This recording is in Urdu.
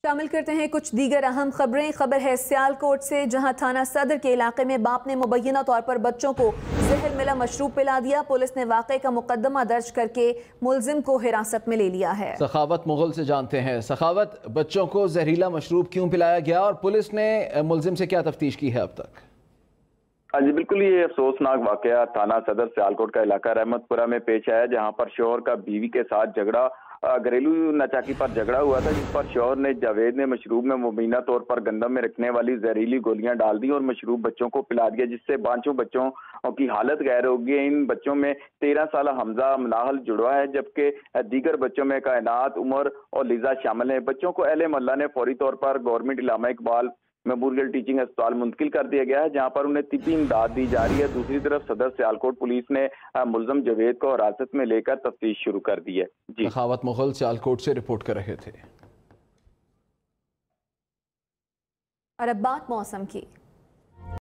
شامل کرتے ہیں کچھ دیگر اہم خبریں۔ خبر ہے سیالکوٹ سے، جہاں تھانہ صدر کے علاقے میں باپ نے مبینہ طور پر بچوں کو زہر ملا مشروب پلا دیا۔ پولیس نے واقعے کا مقدمہ درج کر کے ملزم کو حراست میں لے لیا ہے۔ سخاوت مغل سے جانتے ہیں۔ سخاوت، بچوں کو زہریلا مشروب کیوں پلایا گیا اور پولیس نے ملزم سے کیا تفتیش کی ہے اب تک؟ جی بالکل، یہ افسوسناک واقعہ تھانہ صدر سیالکوٹ کا علاقہ رحمت پورہ میں پیش آیا، جہاں پر شوہر کا بیوی کے ساتھ گھریلو ناچاکی پر جھگڑا ہوا تھا، جس پر شوہر نے جاوید نے مشروب میں مبینہ طور پر گندم میں رکھنے والی زہریلی گولیاں ڈال دی اور مشروب بچوں کو پلا دیا، جس سے 5 بچوں کی حالت غیر ہو گئی۔ ان بچوں میں 13 سالہ حمزہ مناہل جڑوا ہے، جبکہ دیگر بچوں میں کائنات، عمر اور لیزا شامل ہیں۔ بچوں کو اہل محلہ نے فوری طور پر گورنمنٹ علامہ اقبال میموریل ٹیچنگ اسپتال منتقل کر دیا گیا ہے، جہاں پر انہیں طبی امداد دی جا رہی ہے۔ دوسری طرف صدر سیالکوٹ پولیس نے ملزم جاوید کو حراست میں لے کر تفتیش شروع کر دی ہے۔ جی، سخاوت مغل سیالکوٹ سے رپورٹ کر رہے تھے۔ اور اب بات موسم کی۔